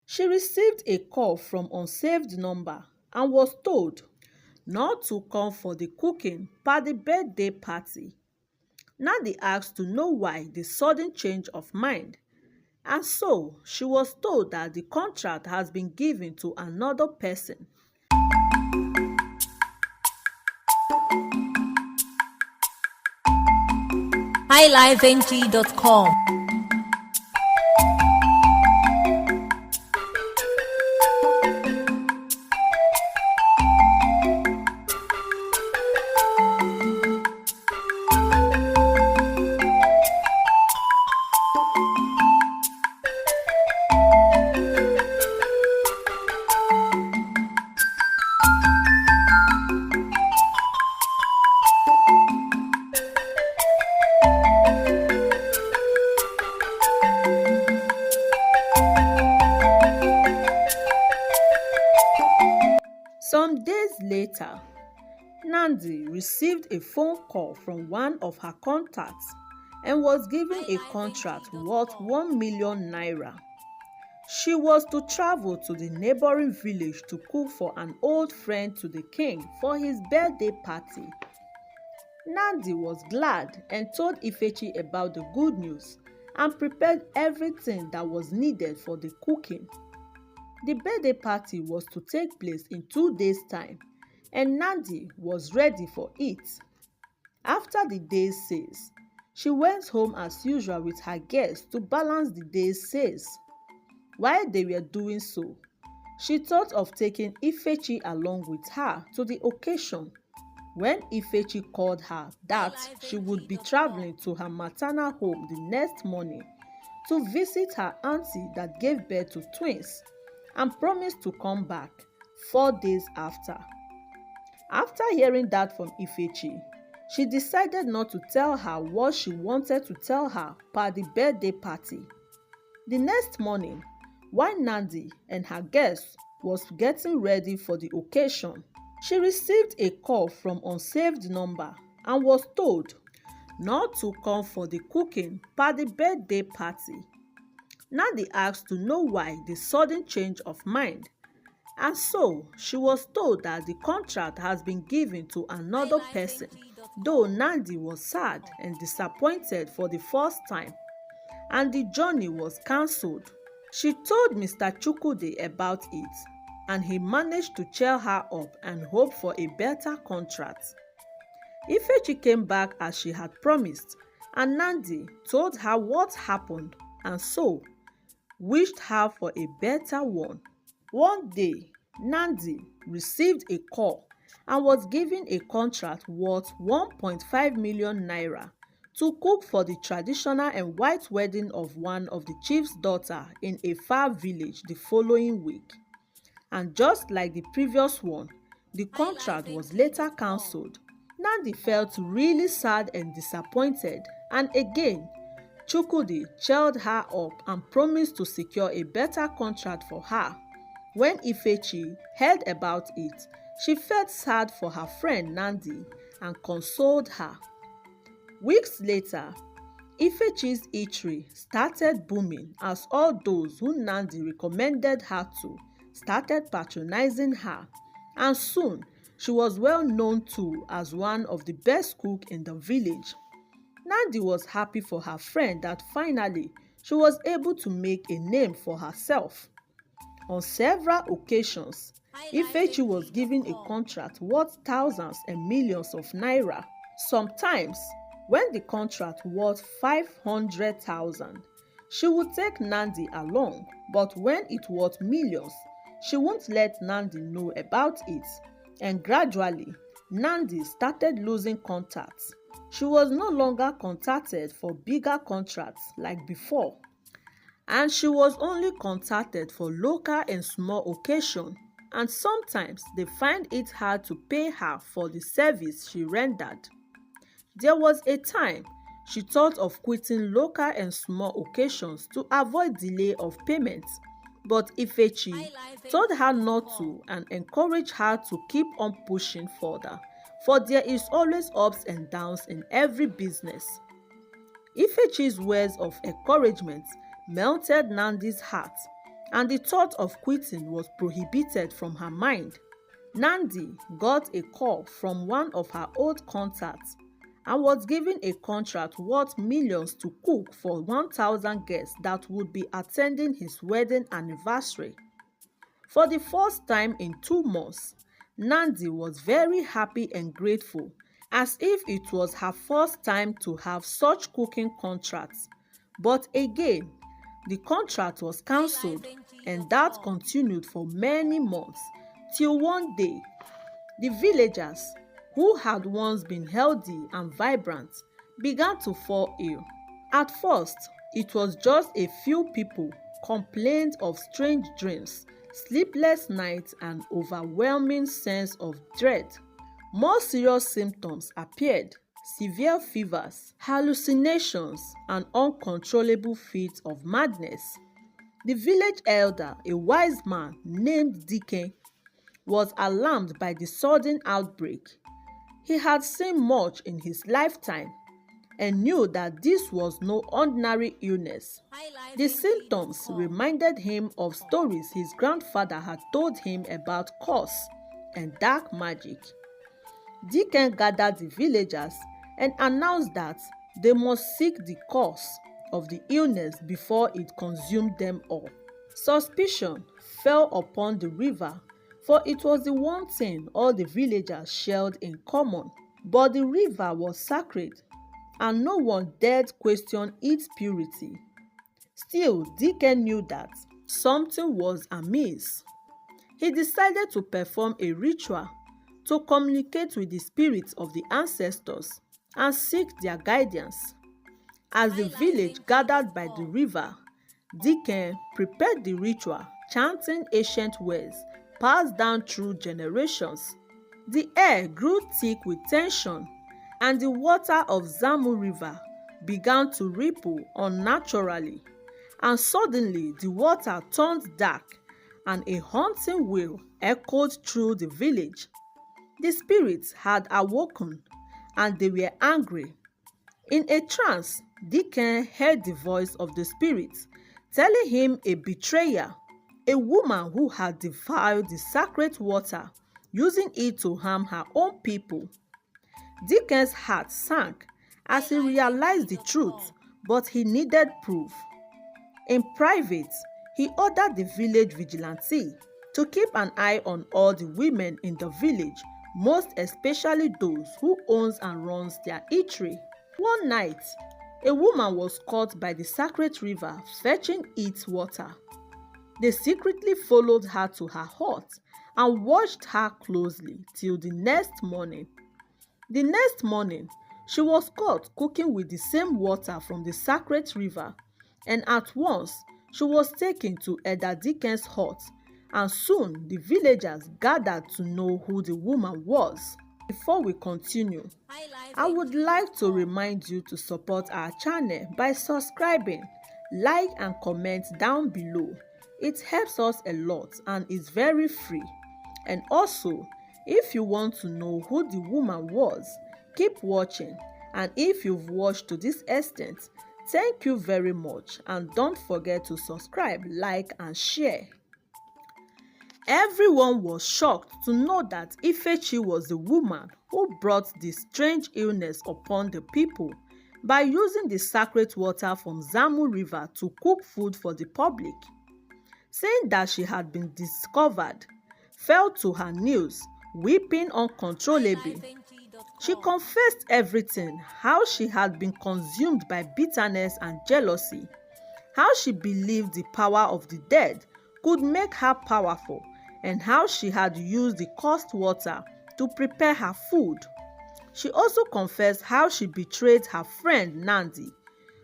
She received a call from unsaved number and was told not to come for the cooking per the birthday party. Nandi asked to know why the sudden change of mind, and so she was told that the contract has been given to another person. highlifeng.com. Some days later, Nandi received a phone call from one of her contacts and was given a contract worth 1 million naira. She was to travel to the neighboring village to cook for an old friend to the king for his birthday party. Nandi was glad and told Ifechi about the good news and prepared everything that was needed for the cooking. The birthday party was to take place in 2 days' time, and Nandi was ready for it. After the day's sales, she went home as usual with her guests to balance the day's sales. While they were doing so, she thought of taking Ifechi along with her to the occasion. When Ifechi called her that she would be traveling to her maternal home the next morning to visit her auntie that gave birth to twins, and promised to come back 4 days after. After hearing that from Ifechi, she decided not to tell her what she wanted to tell her per the birthday party. The next morning, while Nandi and her guests was getting ready for the occasion, she received a call from unsaved number and was told not to come for the cooking per the birthday party. Nandi asked to know why the sudden change of mind, and so she was told that the contract has been given to another person, though Nandi was sad and disappointed for the first time, and the journey was cancelled. She told Mr. Chukwudi about it, and he managed to cheer her up and hope for a better contract. Ifechi came back as she had promised, and Nandi told her what happened, and so wished her for a better one. One day, Nandi received a call and was given a contract worth 1.5 million naira to cook for the traditional and white wedding of one of the chief's daughter in a far village the following week. And just like the previous one, the contract was later cancelled. Nandi felt really sad and disappointed, and again, Chukwudi cheered her up and promised to secure a better contract for her. When Ifechi heard about it, she felt sad for her friend Nandi and consoled her. Weeks later, Ifechi's eatery started booming as all those who Nandi recommended her to started patronizing her, and soon she was well known too as one of the best cooks in the village. Nandi was happy for her friend that finally she was able to make a name for herself. On several occasions, Ifechi was given a contract worth thousands and millions of naira. Sometimes, when the contract worth 500,000, she would take Nandi along, but when it worth millions, she won't let Nandi know about it, and gradually, Nandi started losing contacts. She was no longer contacted for bigger contracts like before, and she was only contacted for local and small occasions, and sometimes they find it hard to pay her for the service she rendered. There was a time she thought of quitting local and small occasions to avoid delay of payments, but Ifechi told her not to and encouraged her to keep on pushing further, for there is always ups and downs in every business. Ifechi's words of encouragement melted Nandi's heart, and the thought of quitting was prohibited from her mind. Nandi got a call from one of her old contacts and was given a contract worth millions to cook for 1,000 guests that would be attending his wedding anniversary. For the first time in 2 months, Nandi was very happy and grateful, as if it was her first time to have such cooking contracts. But again, the contract was cancelled, and that continued for many months, till one day, the villagers, who had once been healthy and vibrant, began to fall ill. At first, it was just a few people complained of strange dreams, sleepless nights, and overwhelming sense of dread. More serious symptoms appeared: severe fevers, hallucinations, and uncontrollable fits of madness. The village elder, a wise man named Dike, was alarmed by the sudden outbreak. He had seen much in his lifetime and knew that this was no ordinary illness. The symptoms reminded him of stories his grandfather had told him about curse and dark magic. Deacon gathered the villagers and announced that they must seek the cause of the illness before it consumed them all. Suspicion fell upon the river, for it was the one thing all the villagers shared in common. But the river was sacred, and no one dared question its purity. Still, Deacon knew that something was amiss. He decided to perform a ritual to communicate with the spirits of the ancestors and seek their guidance. As the village gathered by the river, Deacon prepared the ritual, chanting ancient words passed down through generations. The air grew thick with tension, and the water of Zamu River began to ripple unnaturally. And suddenly the water turned dark, and a haunting wail echoed through the village. The spirits had awoken, and they were angry. In a trance, Deacon heard the voice of the spirits telling him a betrayer, a woman who had defiled the sacred water, using it to harm her own people. Deacon's heart sank as he realized the truth, but he needed proof. In private, he ordered the village vigilante to keep an eye on all the women in the village, most especially those who owns and runs their eatery. One night, a woman was caught by the sacred river fetching its water. They secretly followed her to her hut and watched her closely till the next morning. The next morning, she was caught cooking with the same water from the sacred river, and at once she was taken to Elder Deacon's hut, and soon the villagers gathered to know who the woman was. Before we continue, I would like to remind you to support our channel by subscribing, like and comment down below. It helps us a lot and is very free. And also, if you want to know who the woman was, keep watching. And if you've watched to this extent, thank you very much, and don't forget to subscribe, like and share. Everyone was shocked to know that Ifechi was the woman who brought this strange illness upon the people by using the sacred water from Zamu River to cook food for the public. Saying that she had been discovered, fell to her knees, weeping uncontrollably. She confessed everything: how she had been consumed by bitterness and jealousy, how she believed the power of the dead could make her powerful, and how she had used the cursed water to prepare her food. She also confessed how she betrayed her friend Nandi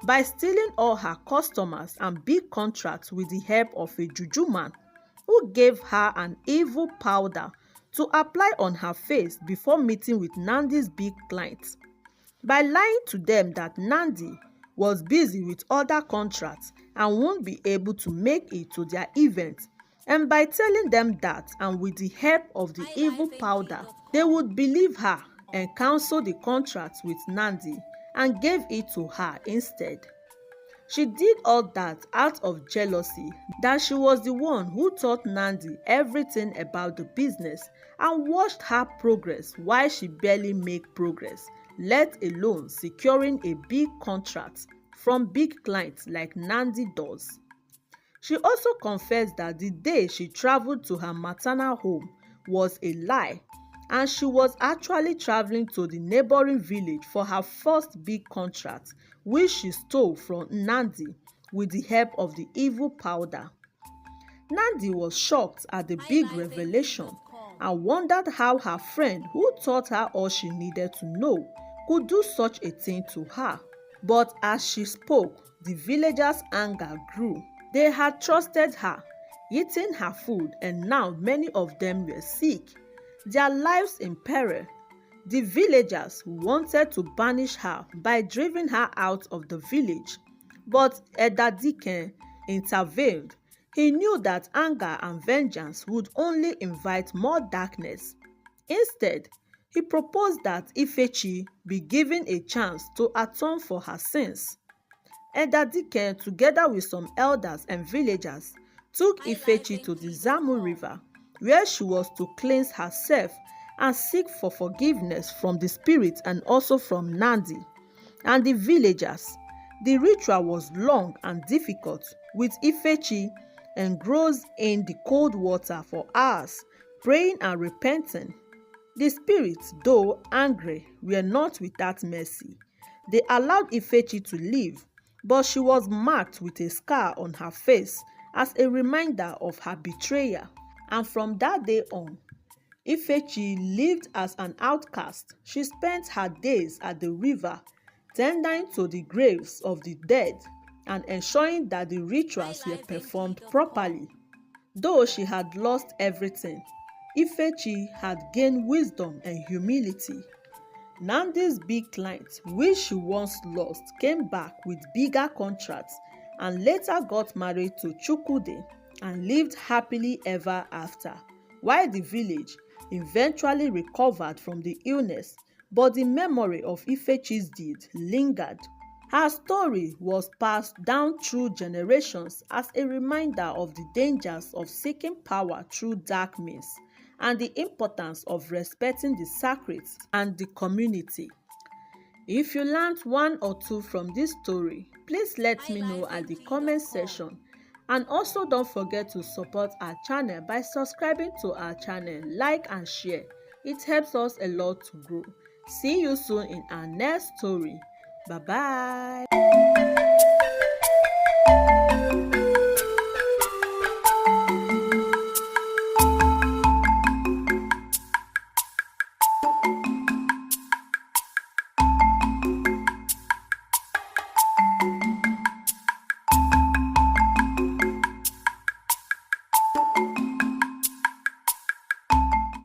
by stealing all her customers and big contracts with the help of a juju man who gave her an evil powder to apply on her face before meeting with Nandi's big clients. By lying to them that Nandi was busy with other contracts and won't be able to make it to their event, and by telling them that, and with the help of the evil powder, they would believe her and cancel the contract with Nandi and gave it to her instead. She did all that out of jealousy that she was the one who taught Nandi everything about the business and watched her progress while she barely made progress, let alone securing a big contract from big clients like Nandi does. She also confessed that the day she traveled to her maternal home was a lie and she was actually traveling to the neighboring village for her first big contract, which she stole from Nandi with the help of the evil powder. Nandi was shocked at the big revelation and wondered how her friend, who taught her all she needed to know, could do such a thing to her. But as she spoke, the villagers' anger grew. They had trusted her, eaten her food, and now many of them were sick, their lives in peril. The villagers wanted to banish her by driving her out of the village, but Edadiken intervened. He knew that anger and vengeance would only invite more darkness. Instead, he proposed that Ifechi be given a chance to atone for her sins. Edadiken, together with some elders and villagers, took Ifechi to the Zamu River, where she was to cleanse herself and seek for forgiveness from the spirit and also from Nandi and the villagers. The ritual was long and difficult, with Ifechi engrossed in the cold water for hours, praying and repenting. The spirits, though angry, were not without mercy. They allowed Ifechi to live, but she was marked with a scar on her face as a reminder of her betrayer. And from that day on, Ifechi lived as an outcast. She spent her days at the river, tending to the graves of the dead and ensuring that the rituals were performed properly. Though she had lost everything, Ifechi had gained wisdom and humility. Nandi's big client, which she once lost, came back with bigger contracts and later got married to Chukwude and lived happily ever after, while the village eventually recovered from the illness, but the memory of Ifechi's deed lingered. Her story was passed down through generations as a reminder of the dangers of seeking power through dark means and the importance of respecting the sacred and the community. If you learned one or two from this story, please let me know at the comment section. And also don't forget to support our channel by subscribing to our channel, like and share. It helps us a lot to grow. See you soon in our next story. Bye bye.